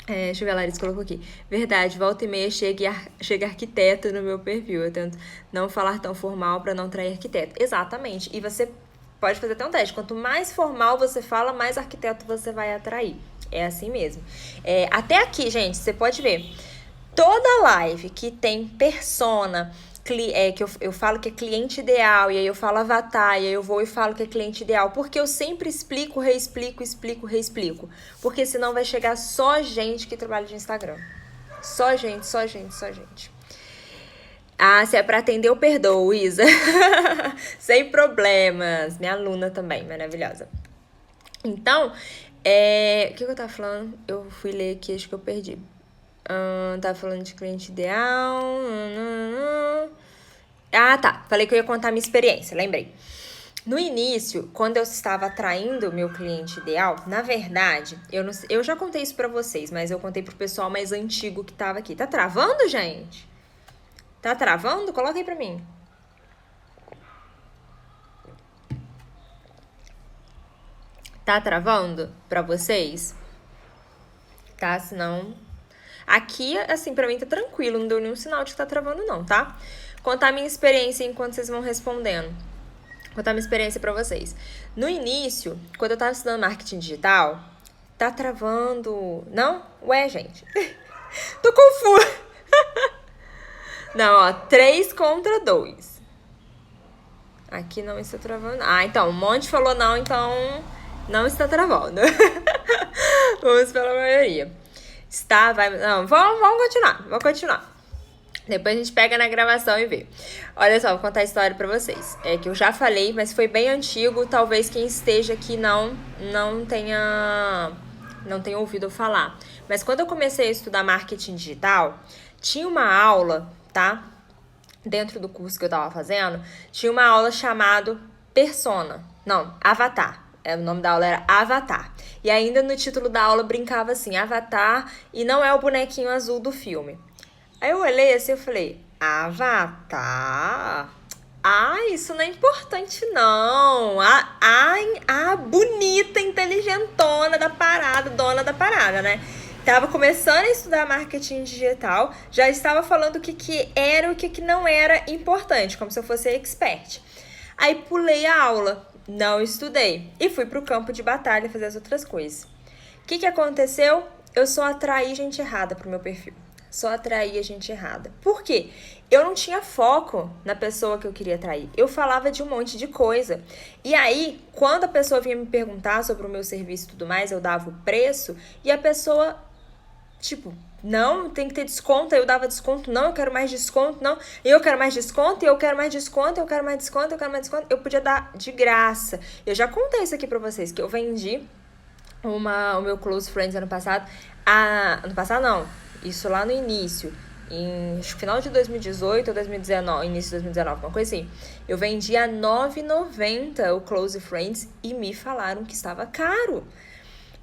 Deixa eu ver, a Larissa colocou aqui. Verdade, volta e meia chega arquiteto no meu perfil. Eu tento não falar tão formal pra não atrair arquiteto. Exatamente. E você pode fazer até um teste. Quanto mais formal você fala, mais arquiteto você vai atrair. É assim mesmo. Até aqui, gente, você pode ver. Toda live que tem persona, que eu falo que é cliente ideal, e aí eu falo avatar, e aí eu vou e falo que é cliente ideal, porque eu sempre explico, reexplico, porque senão vai chegar só gente que trabalha de Instagram. Só gente. Ah, se é pra atender, eu perdoo, Isa. Sem problemas. Minha aluna também, maravilhosa. Então, o que eu tava falando? Eu fui ler aqui, acho que eu perdi. Tava falando de cliente ideal. Ah, tá. Falei que eu ia contar minha experiência, lembrei. No início, quando eu estava atraindo o meu cliente ideal, na verdade, eu já contei isso pra vocês, mas eu contei pro pessoal mais antigo que tava aqui. Tá travando, gente? Tá travando? Coloca aí pra mim. Tá travando pra vocês? Tá, senão... Aqui, assim, pra mim tá tranquilo, não deu nenhum sinal de que tá travando não, tá? Contar minha experiência enquanto vocês vão respondendo. Contar minha experiência pra vocês. No início, quando eu tava estudando marketing digital, tá travando... Não? Ué, gente. Tô confusa. Não, ó, 3 contra 2. Aqui não está travando. Ah, então, um monte falou não, então não está travando. Vamos pela maioria. Não, vamos continuar. Depois a gente pega na gravação e vê. Olha só, vou contar a história pra vocês. É que eu já falei, mas foi bem antigo. Talvez quem esteja aqui não tenha não tenha ouvido falar. Mas quando eu comecei a estudar marketing digital, tinha uma aula, tá? Dentro do curso que eu tava fazendo, tinha uma aula chamada Persona. Não, Avatar. O nome da aula era Avatar. E ainda no título da aula brincava assim, Avatar, e não é o bonequinho azul do filme. Aí eu olhei assim e falei, Avatar? Isso não é importante não. A bonita, inteligentona da parada, dona da parada, né? Tava começando a estudar marketing digital, já estava falando o que era e o que não era importante, como se eu fosse expert. Aí pulei a aula, não estudei e fui pro campo de batalha fazer as outras coisas. O que aconteceu? Eu só atraí gente errada pro meu perfil. Só atraía gente errada. Por quê? Eu não tinha foco na pessoa que eu queria atrair. Eu falava de um monte de coisa. E aí, quando a pessoa vinha me perguntar sobre o meu serviço e tudo mais, eu dava o preço e a pessoa, tipo, não, tem que ter desconto. Aí eu dava desconto, não, eu quero mais desconto, não. Eu quero mais desconto, eu quero mais desconto, eu quero mais desconto, eu quero mais desconto. Eu podia dar de graça. Eu já contei isso aqui pra vocês, que eu vendi o meu Close Friends ano passado. Ano passado não, isso lá no início, em final de 2018 ou 2019, início de 2019, alguma coisa assim. Eu vendi a R$ 9,90 o Close Friends e me falaram que estava caro.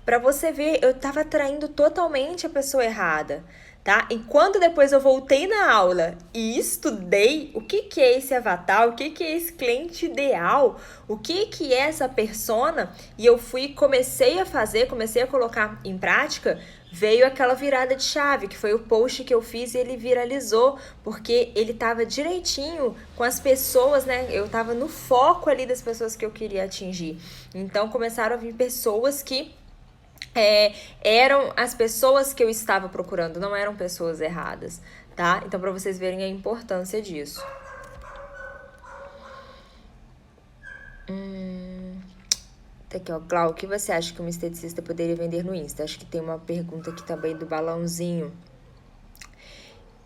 Pra você ver, eu tava atraindo totalmente a pessoa errada, tá? E quando depois eu voltei na aula e estudei o que é esse avatar, o que é esse cliente ideal, o que é essa persona, e eu comecei a colocar em prática, veio aquela virada de chave, que foi o post que eu fiz e ele viralizou, porque ele tava direitinho com as pessoas, né? Eu tava no foco ali das pessoas que eu queria atingir. Então começaram a vir pessoas que eram as pessoas que eu estava procurando, não eram pessoas erradas, tá? Então, pra vocês verem a importância disso. Aqui, ó, Clau, o que você acha que uma esteticista poderia vender no Insta? Acho que tem uma pergunta aqui também do balãozinho,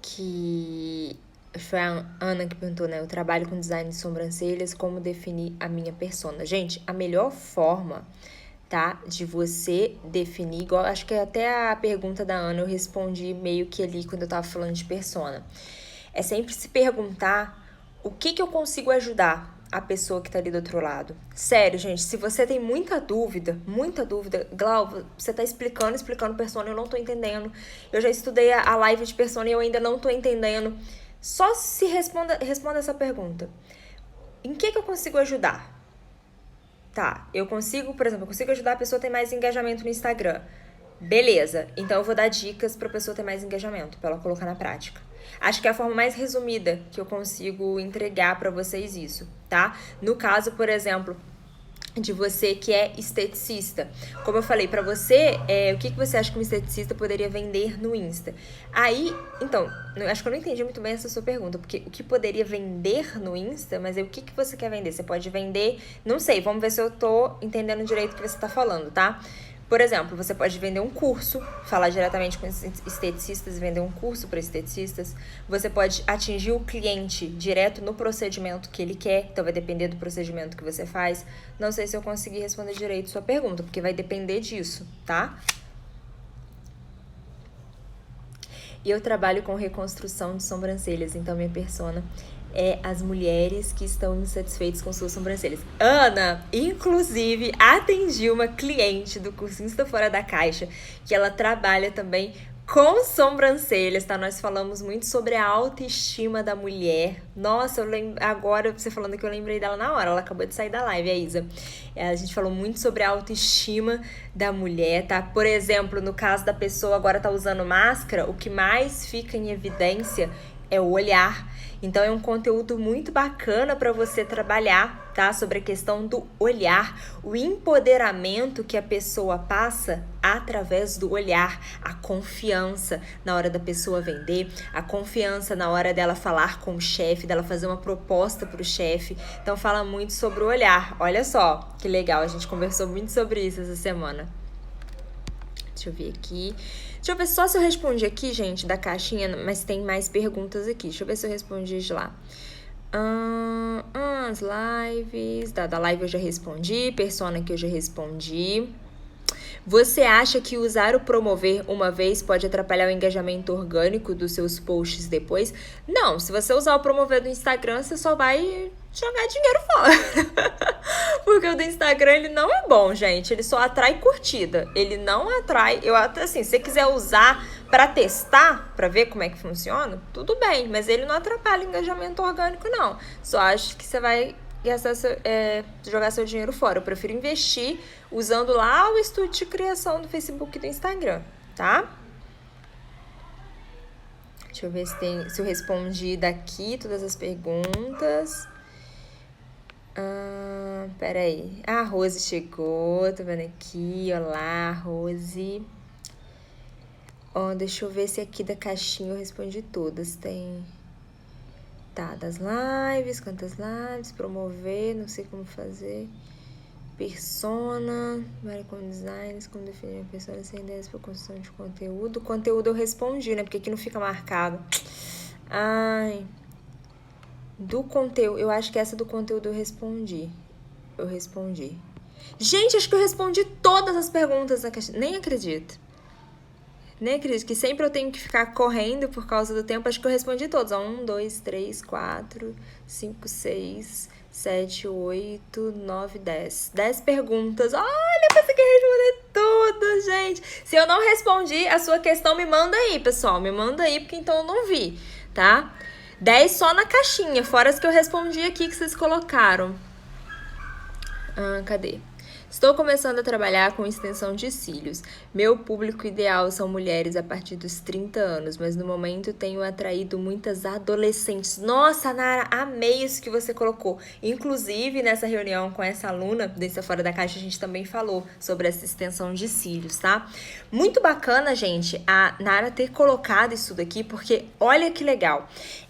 que foi a Ana que perguntou, né? Eu trabalho com design de sobrancelhas, como definir a minha persona? Gente, a melhor forma, tá, de você definir, igual, acho que até a pergunta da Ana eu respondi meio que ali quando eu tava falando de persona, é sempre se perguntar o que eu consigo ajudar a pessoa que tá ali do outro lado. Sério, gente, se você tem muita dúvida, Glau, você tá explicando persona, eu não tô entendendo, eu já estudei a live de persona e eu ainda não tô entendendo, só se responda essa pergunta, em que eu consigo ajudar? Tá, eu consigo ajudar a pessoa a ter mais engajamento no Instagram. Beleza, então eu vou dar dicas pra pessoa ter mais engajamento, pra ela colocar na prática. Acho que é a forma mais resumida que eu consigo entregar pra vocês isso, tá? No caso, por exemplo, de você que é esteticista. Como eu falei pra você, o que você acha que um esteticista poderia vender no Insta? Aí, então, acho que eu não entendi muito bem essa sua pergunta, porque o que poderia vender no Insta, mas o que você quer vender? Você pode vender, não sei, vamos ver se eu tô entendendo direito o que você tá falando, tá? Por exemplo, você pode vender um curso, falar diretamente com esteticistas e vender um curso para esteticistas. Você pode atingir o cliente direto no procedimento que ele quer, então vai depender do procedimento que você faz. Não sei se eu consegui responder direito sua pergunta, porque vai depender disso, tá? E eu trabalho com reconstrução de sobrancelhas, então minha persona é as mulheres que estão insatisfeitas com suas sobrancelhas. Ana, inclusive, atendi uma cliente do curso Insta Fora da Caixa, que ela trabalha também com sobrancelhas, tá? Nós falamos muito sobre a autoestima da mulher. Nossa, agora você falando que eu lembrei dela na hora, ela acabou de sair da live, a Isa. A gente falou muito sobre a autoestima da mulher, tá? Por exemplo, no caso da pessoa agora tá usando máscara, o que mais fica em evidência é o olhar. Então é um conteúdo muito bacana para você trabalhar, tá? Sobre a questão do olhar, o empoderamento que a pessoa passa através do olhar, a confiança na hora da pessoa vender, a confiança na hora dela falar com o chefe, dela fazer uma proposta para o chefe. Então fala muito sobre o olhar. Olha só que legal, a gente conversou muito sobre isso essa semana. Deixa eu ver aqui. Deixa eu ver só se eu respondi aqui, gente, da caixinha, mas tem mais perguntas aqui. Deixa eu ver se eu respondi de lá. As lives. Da live eu já respondi. Persona que eu já respondi. Você acha que usar o promover uma vez pode atrapalhar o engajamento orgânico dos seus posts depois? Não, se você usar o promover do Instagram, você só vai jogar dinheiro fora. Porque o do Instagram, ele não é bom, gente. Ele só atrai curtida. Ele não atrai... Eu até assim, se você quiser usar pra testar, pra ver como é que funciona, tudo bem. Mas ele não atrapalha o engajamento orgânico, não. Só acho que você vai gastar jogar seu dinheiro fora. Eu prefiro investir usando lá o estúdio de criação do Facebook e do Instagram, tá? Deixa eu ver se eu respondi daqui todas as perguntas. Peraí. A Rose chegou, tô vendo aqui. Olá, Rose. Deixa eu ver se aqui da caixinha eu respondi todas. Tem... Tá, das lives, quantas lives, promover, não sei como fazer. Persona, como designs, como definir a persona sem ideias para construção de conteúdo. Conteúdo eu respondi, né? Porque aqui não fica marcado. Ai... Do conteúdo, eu acho que essa do conteúdo eu respondi. Gente, acho que eu respondi todas as perguntas da caixa. Nem acredito que sempre eu tenho que ficar correndo por causa do tempo. Acho que eu respondi todos. 1, 2, 3, 4, 5, 6, 7, 8, 9, 10. 10 perguntas. Olha, eu consegui responder tudo, gente. Se eu não respondi a sua questão, me manda aí, pessoal. Me manda aí, porque então eu não vi, tá? 10 só na caixinha, fora as que eu respondi aqui que vocês colocaram. Cadê? Estou começando a trabalhar com extensão de cílios. Meu público ideal são mulheres a partir dos 30 anos, mas no momento tenho atraído muitas adolescentes. Nossa, Nara, amei isso que você colocou. Inclusive, nessa reunião com essa aluna, desse Fora da Caixa, a gente também falou sobre essa extensão de cílios, tá? Muito bacana, gente, a Nara ter colocado isso daqui, porque olha que legal.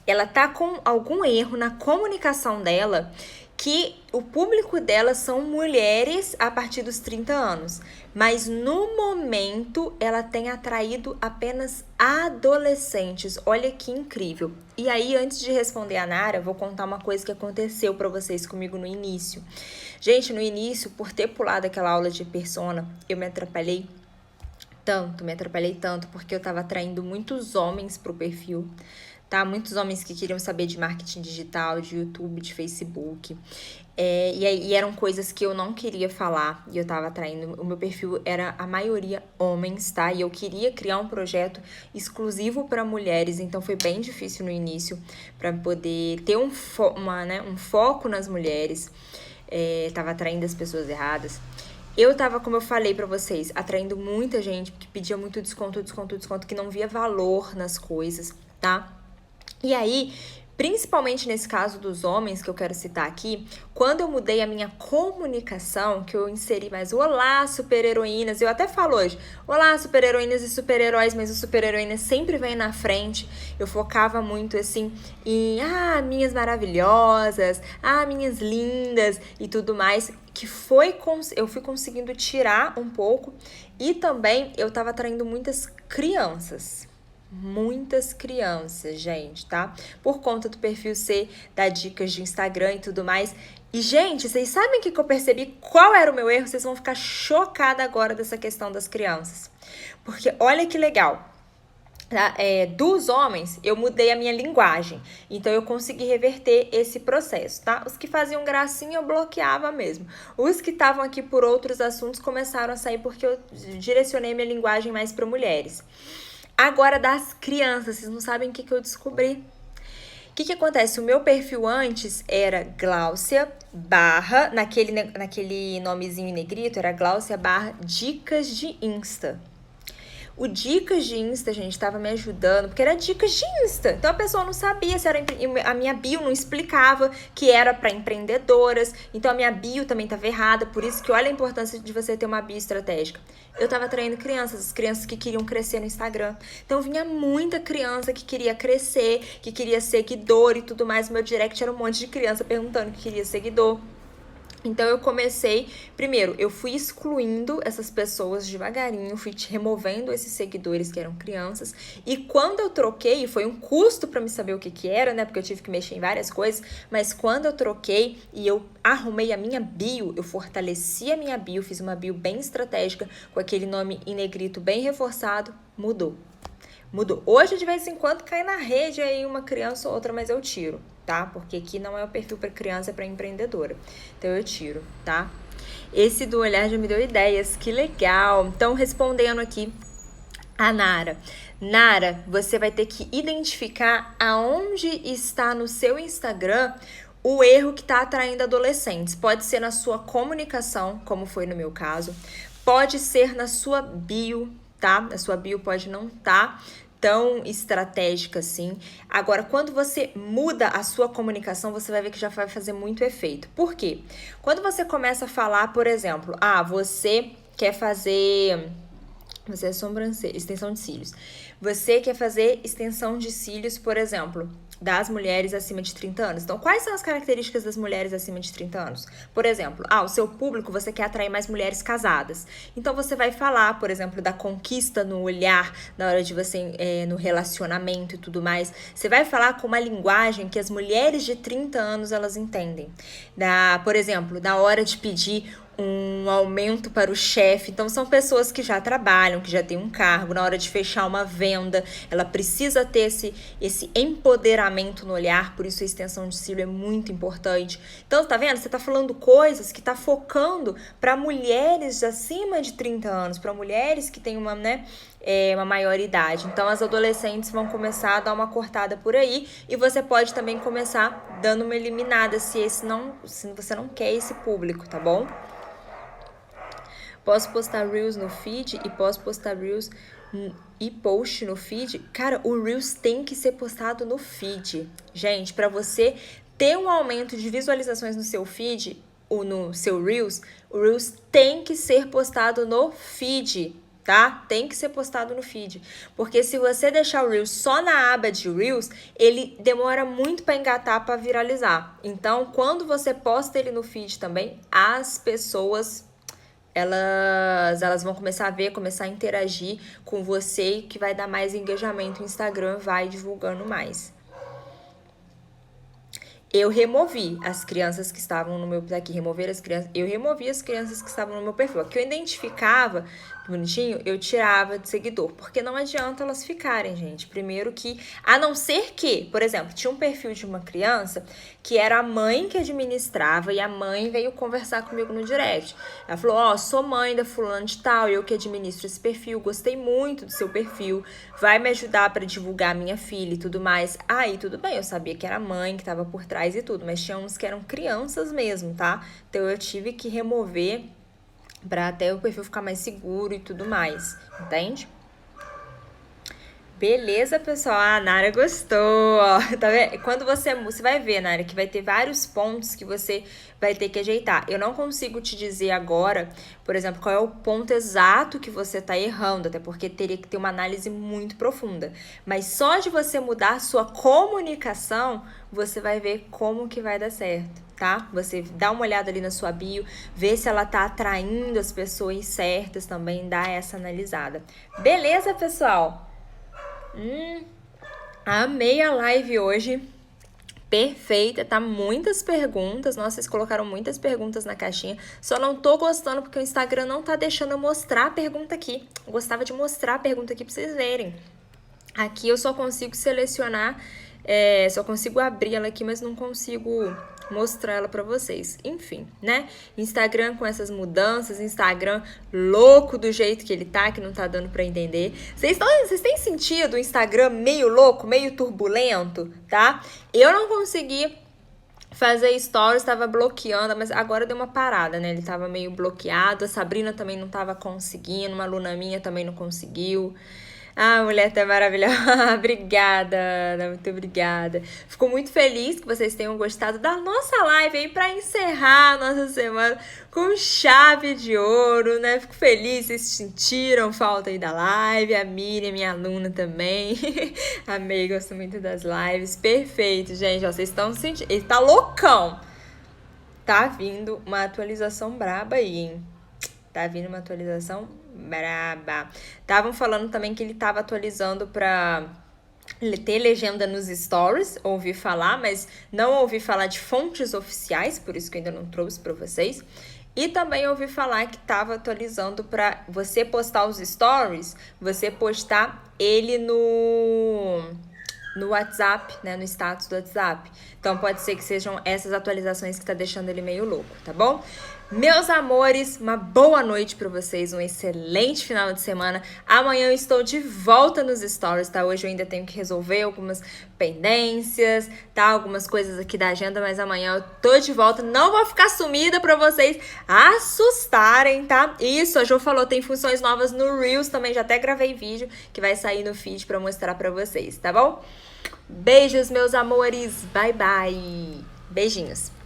Ela tá com algum erro na comunicação dela, que o público dela são mulheres a partir dos 30 anos. Mas no momento ela tem atraído apenas adolescentes. Olha que incrível. E aí, antes de responder a Nara, vou contar uma coisa que aconteceu para vocês comigo no início. Gente, no início, por ter pulado aquela aula de persona, eu me atrapalhei tanto, porque eu tava atraindo muitos homens pro perfil. Tá? Muitos homens que queriam saber de marketing digital, de YouTube, de Facebook. E eram coisas que eu não queria falar e eu tava atraindo. O meu perfil era a maioria homens, tá? E eu queria criar um projeto exclusivo para mulheres, então foi bem difícil no início para poder ter um foco nas mulheres. Tava atraindo as pessoas erradas. Eu tava, como eu falei pra vocês, atraindo muita gente que pedia muito desconto, que não via valor nas coisas, tá? E aí, principalmente nesse caso dos homens que eu quero citar aqui, quando eu mudei a minha comunicação, que eu inseri mais o olá, super-heroínas, eu até falo hoje, olá, super-heroínas e super-heróis, mas os super-heroínas sempre vêm na frente. Eu focava muito assim em, minhas maravilhosas, minhas lindas e tudo mais, que eu fui conseguindo tirar um pouco, e também eu tava atraindo muitas crianças, gente, tá? Por conta do perfil ser dar dicas de Instagram e tudo mais. E, gente, vocês sabem o que eu percebi? Qual era o meu erro? Vocês vão ficar chocadas agora dessa questão das crianças. Porque olha que legal. Tá? Dos homens, eu mudei a minha linguagem. Então, eu consegui reverter esse processo, tá? Os que faziam gracinha, eu bloqueava mesmo. Os que estavam aqui por outros assuntos começaram a sair porque eu direcionei minha linguagem mais para mulheres. Agora, das crianças, vocês não sabem o que eu descobri. O que acontece? O meu perfil antes era Gláucia barra, naquele nomezinho em negrito, era Gláucia barra Dicas de Insta. O Dicas de Insta, gente, estava me ajudando, porque era Dicas de Insta. Então, a pessoa não sabia se era... A minha bio não explicava que era para empreendedoras. Então, a minha bio também estava errada. Por isso que olha a importância de você ter uma bio estratégica. Eu estava atraindo crianças, as crianças que queriam crescer no Instagram. Então, vinha muita criança que queria crescer, que queria seguidor e tudo mais. No meu direct era um monte de criança perguntando que queria seguidor. Então, eu comecei, primeiro, eu fui excluindo essas pessoas devagarinho, fui removendo esses seguidores que eram crianças, e quando eu troquei, foi um custo pra me saber o que que era, né, porque eu tive que mexer em várias coisas, mas quando eu troquei e eu arrumei a minha bio, eu fortaleci a minha bio, fiz uma bio bem estratégica, com aquele nome em negrito bem reforçado, mudou. Hoje, de vez em quando, cai na rede aí uma criança ou outra, mas eu tiro, tá? Porque aqui não é o perfil para criança, é para empreendedora. Então, eu tiro, tá? Esse do olhar já me deu ideias, que legal. Então, respondendo aqui a Nara. Nara, você vai ter que identificar aonde está no seu Instagram o erro que está atraindo adolescentes. Pode ser na sua comunicação, como foi no meu caso. Pode ser na sua bio, tá? A sua bio pode não estar tão estratégica assim. Agora, quando você muda a sua comunicação, você vai ver que já vai fazer muito efeito. Por quê? Quando você começa a falar, por exemplo, você quer fazer... Você é sobrancelha, extensão de cílios. Você quer fazer extensão de cílios, por exemplo, das mulheres acima de 30 anos. Então, quais são as características das mulheres acima de 30 anos? Por exemplo, o seu público, você quer atrair mais mulheres casadas. Então, você vai falar, por exemplo, da conquista no olhar, na hora de você, no relacionamento e tudo mais. Você vai falar com uma linguagem que as mulheres de 30 anos, elas entendem. Por exemplo, na hora de pedir um aumento para o chefe. Então, são pessoas que já trabalham, que já têm um cargo. Na hora de fechar uma venda, ela precisa ter esse empoderamento no olhar, por isso a extensão de cílio é muito importante. Então, tá vendo? Você tá falando coisas que tá focando para mulheres acima de 30 anos, para mulheres que têm uma maior idade. Então, as adolescentes vão começar a dar uma cortada por aí, e você pode também começar dando uma eliminada se você não quer esse público, tá bom? Posso postar Reels no feed e posso postar Reels e post no feed? Cara, o Reels tem que ser postado no feed. Gente, para você ter um aumento de visualizações no seu feed ou no seu Reels, o Reels tem que ser postado no feed, tá? Tem que ser postado no feed. Porque se você deixar o Reels só na aba de Reels, ele demora muito para engatar, para viralizar. Então, quando você posta ele no feed também, as pessoas... Elas vão começar a ver, começar a interagir com você, que vai dar mais engajamento. O Instagram vai divulgando mais. Eu removi as crianças que estavam no meu... Aqui, remover as crianças. Eu removi as crianças que estavam no meu perfil. Aqui eu identificava, bonitinho, eu tirava de seguidor. Porque não adianta elas ficarem, gente. Primeiro que... A não ser que, por exemplo, tinha um perfil de uma criança que era a mãe que administrava, e a mãe veio conversar comigo no direct. Ela falou, sou mãe da fulana de tal, eu que administro esse perfil, gostei muito do seu perfil, vai me ajudar para divulgar minha filha e tudo mais. Aí, tudo bem, eu sabia que era a mãe que estava por trás e tudo, mas tinha uns que eram crianças mesmo, tá? Então, eu tive que remover para até o perfil ficar mais seguro e tudo mais, entende? Beleza, pessoal? A Nara gostou, ó. Tá vendo? Quando você vai ver, Nara, que vai ter vários pontos que você vai ter que ajeitar. Eu não consigo te dizer agora, por exemplo, qual é o ponto exato que você tá errando, até porque teria que ter uma análise muito profunda. Mas só de você mudar a sua comunicação, você vai ver como que vai dar certo, tá? Você dá uma olhada ali na sua bio, vê se ela tá atraindo as pessoas certas também, dá essa analisada. Beleza, pessoal? Amei a live hoje, perfeita, tá muitas perguntas, nossa, vocês colocaram muitas perguntas na caixinha, só não tô gostando porque o Instagram não tá deixando eu mostrar a pergunta aqui, eu gostava de mostrar a pergunta aqui pra vocês verem. Aqui eu só consigo selecionar, só consigo abrir ela aqui, mas não consigo mostrar ela pra vocês. Enfim, né? Instagram com essas mudanças, Instagram louco do jeito que ele tá, que não tá dando pra entender. Vocês têm sentido o Instagram meio louco, meio turbulento, tá? Eu não consegui fazer stories, tava bloqueando, mas agora deu uma parada, né? Ele tava meio bloqueado, a Sabrina também não tava conseguindo, uma aluna minha também não conseguiu. Ah, mulher tá maravilhosa. Obrigada, Ana, muito obrigada. Fico muito feliz que vocês tenham gostado da nossa live aí pra encerrar a nossa semana com chave de ouro, né? Fico feliz, vocês sentiram falta aí da live. A Miriam, minha aluna também. Amei, gosto muito das lives. Perfeito, gente. Ó, vocês estão sentindo. Ele tá loucão. tá vindo uma atualização braba aí, hein? Tá vindo uma atualização braba. Estavam falando também que ele tava atualizando pra ter legenda nos stories, ouvi falar, mas não ouvi falar de fontes oficiais, por isso que eu ainda não trouxe para vocês. E também ouvi falar que estava atualizando para você postar os stories, você postar ele no WhatsApp, né, no status do WhatsApp. Então pode ser que sejam essas atualizações que tá deixando ele meio louco, tá bom? Meus amores, uma boa noite para vocês, um excelente final de semana. Amanhã eu estou de volta nos stories, tá? Hoje eu ainda tenho que resolver algumas pendências, tá? Algumas coisas aqui da agenda, mas amanhã eu tô de volta. Não vou ficar sumida para vocês assustarem, tá? Isso, a Jo falou, tem funções novas no Reels também, já até gravei vídeo que vai sair no feed para mostrar para vocês, tá bom? Beijos, meus amores. Bye, bye. Beijinhos.